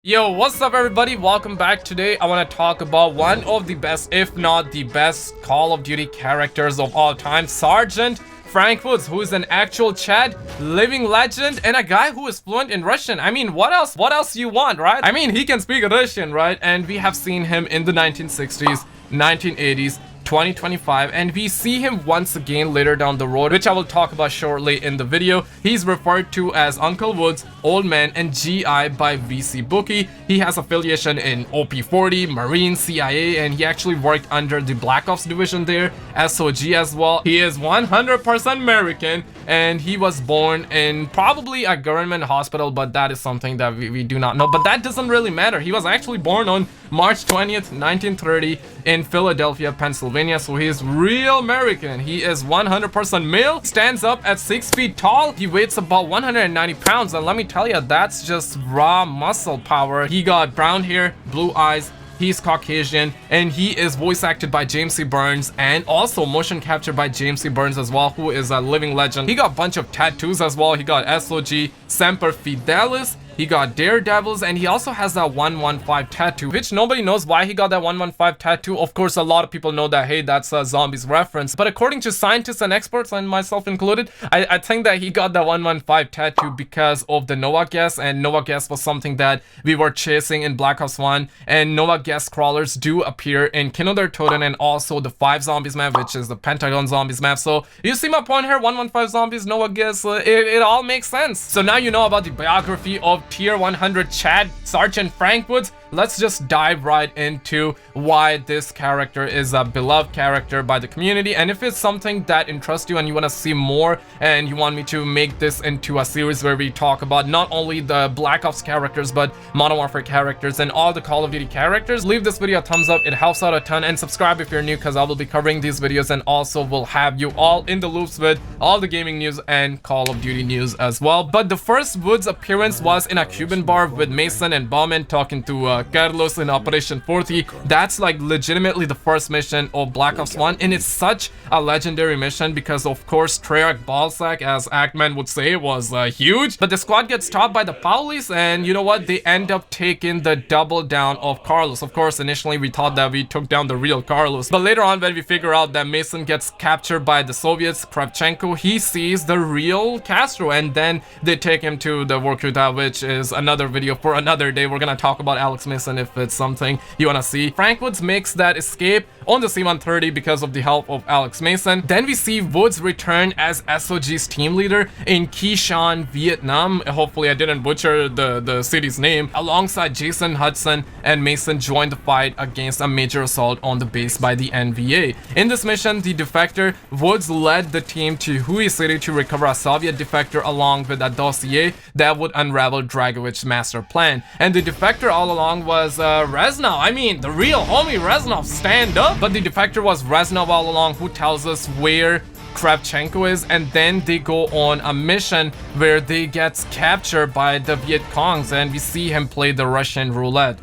Yo, what's up everybody? Welcome back. Today I want to talk about one of the best, if not the best, Call of Duty characters of all time, Sergeant Frankwoods, who is an actual Chad, living legend, and a guy who is fluent in Russian. I mean, what else you want, right? I mean, he can speak Russian, right? And we have seen him in the 1960s, 1980s, 2025, and we see him once again later down the road, which I will talk about shortly in the video. He's referred to as Uncle Woods, Old Man, and GI by VC Bookie. He has affiliation in OP40, Marine, CIA, and he actually worked under the Black Ops division there, SOG as well. He is 100% American, and he was born in probably a government hospital, but that is something that we do not know. But that doesn't really matter. He was actually born on March 20th, 1930 in Philadelphia, Pennsylvania, so he is real American. He is 100% male, stands up at 6 feet tall, he weighs about 190 pounds, and let me tell you, that's just raw muscle power. He got brown hair, blue eyes, he's Caucasian, and he is voice acted by James C. Burns and also motion captured by James C. Burns as well, who is a living legend. He got a bunch of tattoos as well. He got SOG, Semper Fidelis, he got Daredevils, and he also has that 115 tattoo, which nobody knows why he got that 115 tattoo. Of course, a lot of people know that, hey, that's a Zombies reference. But according to scientists and experts, and myself included, I think that he got that 115 tattoo because of the Nova gas, and Nova gas was something that we were chasing in Black Ops 1, and Nova gas crawlers do appear in Kill der Toten and also the 5 Zombies map, which is the Pentagon Zombies map. So you see my point here, 115 Zombies, Nova gas, it all makes sense. So now you know about the biography of Tier 100 Chad, Sergeant Frankwoods. Let's just dive right into why this character is a beloved character by the community, and if it's something that interests you and you want to see more and you want me to make this into a series where we talk about not only the Black Ops characters but Modern Warfare characters and all the Call of Duty characters, leave this video a thumbs up, it helps out a ton, and subscribe if you're new because I will be covering these videos and also will have you all in the loops with all the gaming news and Call of Duty news as well. But the first Woods appearance was in a Cuban bar with Mason and Bauman talking to Carlos in Operation 40. That's like legitimately the first mission of Black Ops 1, and it's such a legendary mission because of course Treyarch Ballsack, as Ackman would say, was huge. But the squad gets stopped by the Paulies, and you know what, they end up taking the double down of Carlos. Of course, initially we thought that we took down the real Carlos, but later on when we figure out that Mason gets captured by the Soviets, Kravchenko, he sees the real Castro, and then they take him to the Vorkuta, which is another video for another day. We're gonna talk about Alex Mason if it's something you want to see. Frankwoods makes that escape on the C-130 because of the help of Alex Mason. Then we see Woods return as SOG's team leader in Quezon, Vietnam. Hopefully I didn't butcher the city's name. Alongside Jason Hudson, and Mason joined the fight against a major assault on the base by the NVA. In this mission, the defector, Woods led the team to Hui City to recover a Soviet defector along with a dossier that would unravel Dragovich's master plan. And the defector all along was Reznov. I mean, the real homie Reznov, stand up. But the defector was Reznov all along, who tells us where Kravchenko is, and then they go on a mission where they get captured by the Viet Congs, and we see him play the Russian roulette.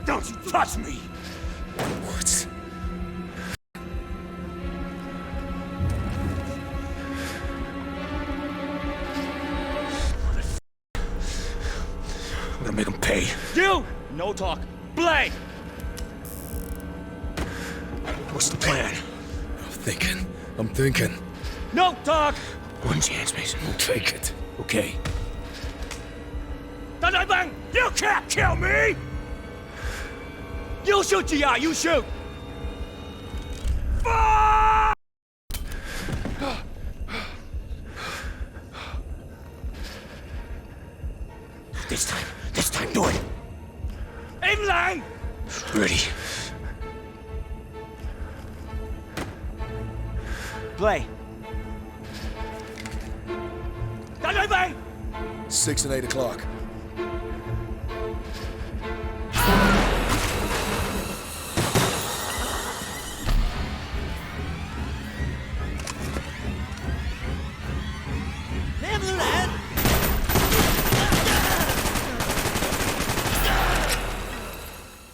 Don't you touch me! What? I'm gonna make him pay. You! No talk. Play! What's the plan? I'm thinking. No talk! One chance, Mason. We'll take it. Okay. Bang! You can't kill me! You shoot, GI, you shoot! This time, do it. Im Lang! Ready. Play. Bang! 6 and 8 o'clock.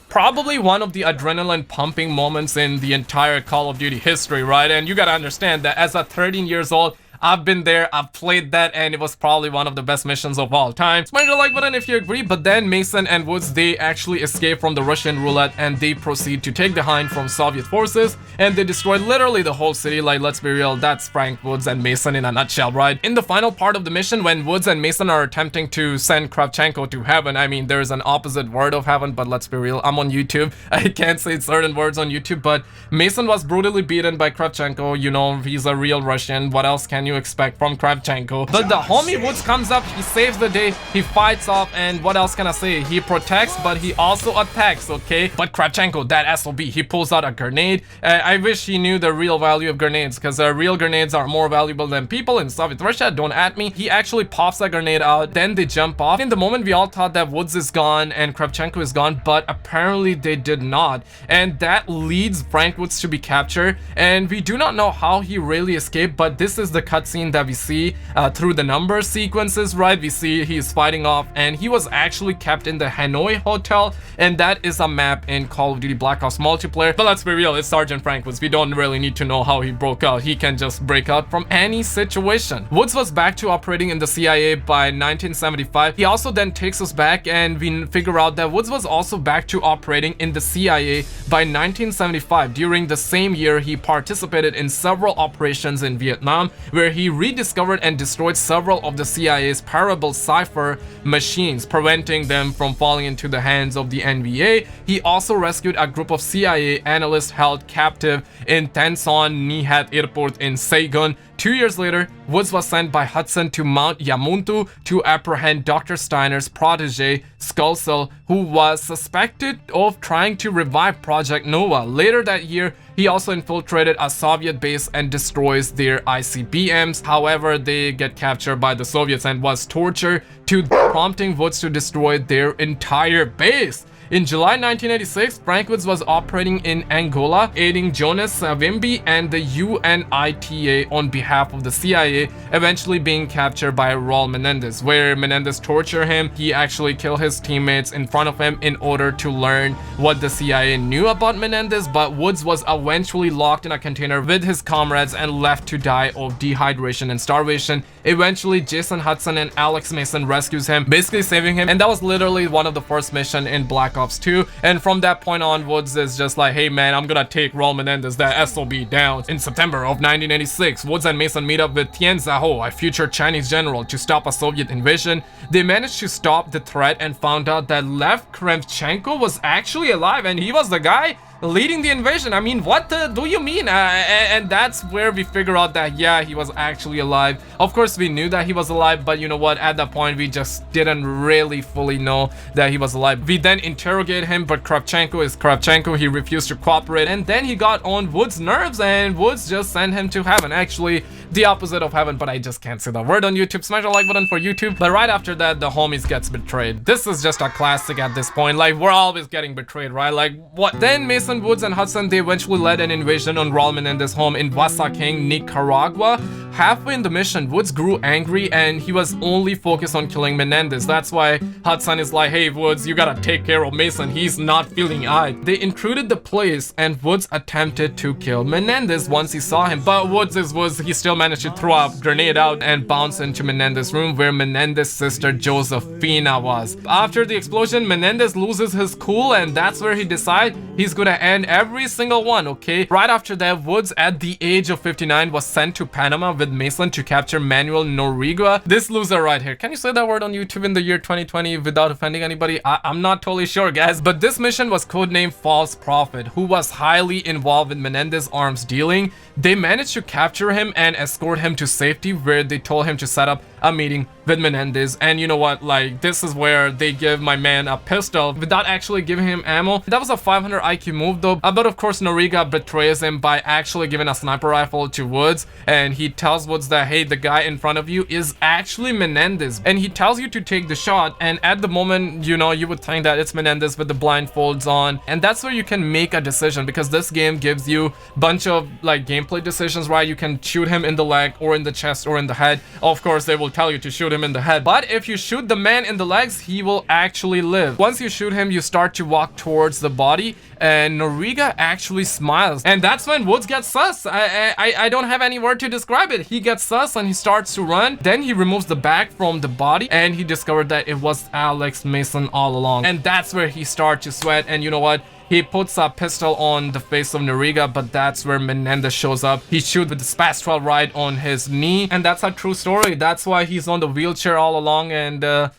Probably one of the adrenaline pumping moments in the entire Call of Duty history, right? And you gotta understand that as a 13 years old, I've been there, I've played that, and it was probably one of the best missions of all time. Smash the like button if you agree. But then Mason and Woods, they actually escape from the Russian roulette and they proceed to take the hind from Soviet forces, and they destroy literally the whole city. Like, let's be real, that's Frankwoods and Mason in a nutshell, right? In the final part of the mission, when Woods and Mason are attempting to send Kravchenko to heaven, I mean, there's an opposite word of heaven, but let's be real, I'm on YouTube, I can't say certain words on YouTube, but Mason was brutally beaten by Kravchenko. You know, he's a real Russian, what else can you expect from Kravchenko? But the homie Woods comes up, he saves the day, he fights off, and what else can I say? He protects, but he also attacks, okay? But Kravchenko, that SOB, he pulls out a grenade. I wish he knew the real value of grenades, because real grenades are more valuable than people in Soviet Russia, don't at me. He actually pops a grenade out, then they jump off. In the moment, we all thought that Woods is gone and Kravchenko is gone, but apparently they did not. And that leads Frankwoods to be captured, and we do not know how he really escaped, but this is the cutscene that we see through the number sequences, right? We see he's fighting off, and he was actually kept in the Hanoi hotel, and that is a map in Call of Duty Black Ops multiplayer. But let's be real, it's Sergeant Frankwoods. We don't really need to know how he broke out. He can just break out from any situation. Woods was back to operating in the CIA by 1975. He also then takes us back, and we figure out that Woods was also back to operating in the CIA by 1975. During the same year, he participated in several operations in Vietnam, where he rediscovered and destroyed several of the CIA's parable cipher machines, preventing them from falling into the hands of the NVA. He also rescued a group of CIA analysts held captive in Tan Son Nhat Airport in Saigon. 2 years later, Woods was sent by Hudson to Mount Yamuntu to apprehend Dr. Steiner's protege, Skullcell, who was suspected of trying to revive Project Nova. Later that year, he also infiltrated a Soviet base and destroys their ICBMs. However, they get captured by the Soviets and was tortured, prompting Woods to destroy their entire base. In July 1986, Frankwoods was operating in Angola, aiding Jonas Savimbi and the UNITA on behalf of the CIA, eventually being captured by Raul Menendez, where Menendez tortured him. He actually killed his teammates in front of him in order to learn what the CIA knew about Menendez, but Woods was eventually locked in a container with his comrades and left to die of dehydration and starvation. Eventually, Jason Hudson and Alex Mason rescues him, basically saving him, and that was literally one of the first missions in Black Ops 2. And from that point on, Woods is just like, hey man, I'm gonna take Raul Menendez, that SOB, down. In September of 1986, Woods and Mason meet up with Tian Zhaho, a future Chinese general, to stop a Soviet invasion. They managed to stop the threat and found out that Lev Kravchenko was actually alive, and he was the guy leading the invasion. I mean, what do you mean? And that's where we figure out that, yeah, he was actually alive. Of course, we knew that he was alive, but you know what? At that point, we just didn't really fully know that he was alive. We then interrogate him, but Kravchenko is Kravchenko. He refused to cooperate, and then he got on Woods' nerves, and Woods just sent him to heaven. Actually, the opposite of heaven, but I just can't say that word on YouTube. Smash the like button for YouTube. But right after that, the homies gets betrayed. This is just a classic at this point. Like, we're always getting betrayed, right? Like, what? Then Mason, Woods, and Hudson, they eventually led an invasion on Raul Menendez's home in Huasaking, Nicaragua. Halfway in the mission, Woods grew angry and he was only focused on killing Menendez. That's why Hudson is like, hey Woods, you gotta take care of Mason, he's not feeling aight. They intruded the place and Woods attempted to kill Menendez once he saw him, but Woods is Woods, he still managed to throw a grenade out and bounce into Menendez's room where Menendez's sister Josefina was. After the explosion, Menendez loses his cool, and that's where he decides he's gonna end every single one, okay? Right after that, Woods at the age of 59 was sent to Panama with Mason to capture Manuel Noriega. This loser right here. Can you say that word on YouTube in the year 2020 without offending anybody? I'm not totally sure, guys, but this mission was codenamed False Prophet, who was highly involved in Menendez arms dealing. They managed to capture him and escort him to safety, where they told him to set up a meeting with Menendez. And you know what, like, this is where they give my man a pistol without actually giving him ammo. That was a 500 IQ move though, but of course Noriega betrays him by actually giving a sniper rifle to Woods, and he tells Woods that, hey, the guy in front of you is actually Menendez, and he tells you to take the shot. And at the moment, you know, you would think that it's Menendez with the blindfolds on, and that's where you can make a decision, because this game gives you a bunch of like gameplay decisions, right? You can shoot him in the leg or in the chest or in the head. Of course, they will tell you to shoot him in the head, but if you shoot the man in the legs, he will actually live. Once you shoot him, you start to walk towards the body, and Noriega actually smiles. And that's when Woods gets sus. I don't have any word to describe it. He gets sus and he starts to run. Then he removes the bag from the body and he discovered that it was Alex Mason all along. And that's where he starts to sweat. And you know what? He puts a pistol on the face of Noriega, but that's where Menendez shows up. He shoots with the Spastral right on his knee, and that's a true story. That's why he's on the wheelchair all along, and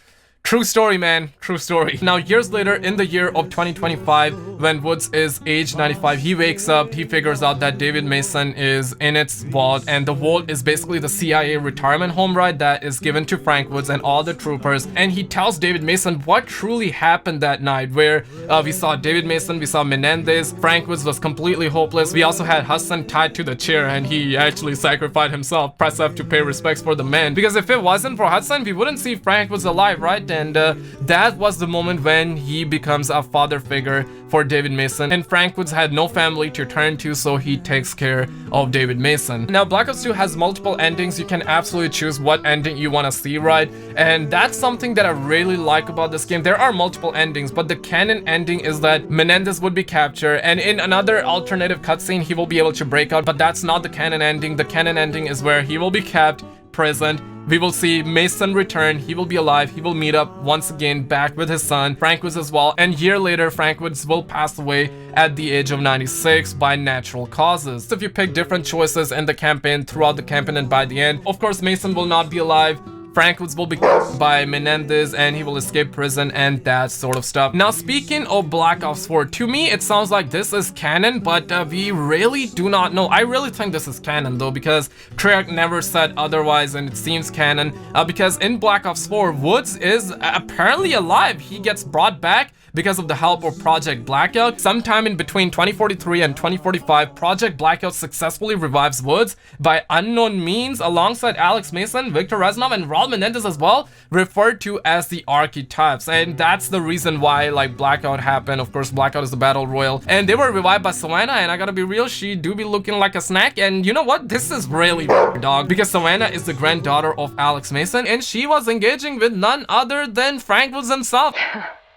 true story, man. True story. Now, years later, in the year of 2025, when Woods is age 95, he wakes up, he figures out that David Mason is in its vault, and the vault is basically the CIA retirement home, right, that is given to Frankwoods and all the troopers. And he tells David Mason what truly happened that night, where we saw David Mason, we saw Menendez, Frankwoods was completely hopeless. We also had Hassan tied to the chair, and he actually sacrificed himself, press F to pay respects for the men. Because if it wasn't for Hassan, we wouldn't see Frankwoods alive, right? And that was the moment when he becomes a father figure for David Mason, and Frankwoods had no family to turn to, so he takes care of David Mason. Now, Black Ops 2 has multiple endings. You can absolutely choose what ending you want to see, right? And that's something that I really like about this game. There are multiple endings, but the canon ending is that Menendez would be captured, and in another alternative cutscene, he will be able to break out, but that's not the canon ending. The canon ending is where he will be kept, prisoned. We will see Mason return, he will be alive, he will meet up once again back with his son, Frankwoods as well, and a year later, Frankwoods will pass away at the age of 96 by natural causes. So if you pick different choices in the campaign, throughout the campaign and by the end, of course, Mason will not be alive, Frankwoods will be killed by Menendez and he will escape prison and that sort of stuff. Now, speaking of Black Ops 4, to me it sounds like this is canon, but we really do not know. I really think this is canon though, because Treyarch never said otherwise, and it seems canon because in Black Ops 4, Woods is apparently alive. He gets brought back because of the help of Project Blackout. Sometime in between 2043 and 2045, Project Blackout successfully revives Woods by unknown means alongside Alex Mason, Victor Reznov, and Raul Menendez as well, referred to as the Archetypes. And that's the reason why like Blackout happened. Of course, Blackout is the battle royal, and they were revived by Savannah, and I gotta be real, she do be looking like a snack. And you know what? This is really dog, because Savannah is the granddaughter of Alex Mason, and she was engaging with none other than Frankwoods himself.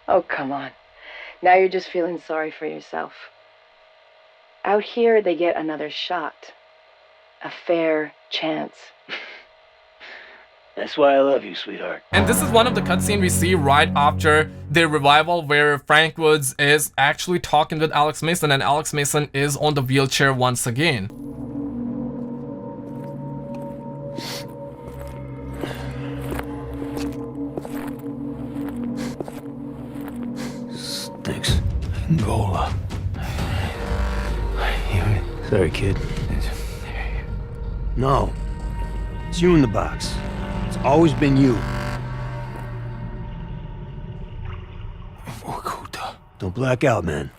Oh, come on. Now you're just feeling sorry for yourself. Out here, they get another shot. A fair chance. That's why I love you, sweetheart. And this is one of the cutscenes we see right after the revival, where Frankwoods is actually talking with Alex Mason, and Alex Mason is on the wheelchair once again. Thanks. Angola. Sorry, kid. No. It's you in the box. It's always been you. Don't black out, man.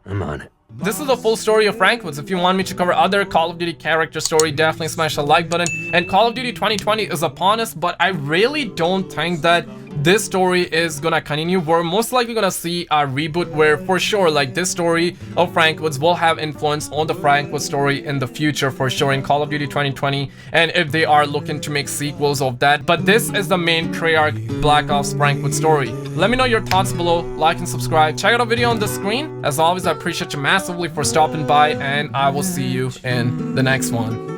I'm on it. This is the full story of Frankwoods. If you want me to cover other Call of Duty character story, definitely smash the like button. And Call of Duty 2020 is upon us, but I really don't think that this story is gonna continue. We're most likely gonna see a reboot where for sure like this story of Frankwoods will have influence on the Frankwoods story in the future for sure in Call of Duty 2020, and if they are looking to make sequels of that. But this is the main Treyarch Black Ops Frankwoods story. Let me know your thoughts below, like and subscribe. Check out a video on the screen. As always, I appreciate you massively for stopping by, and I will see you in the next one.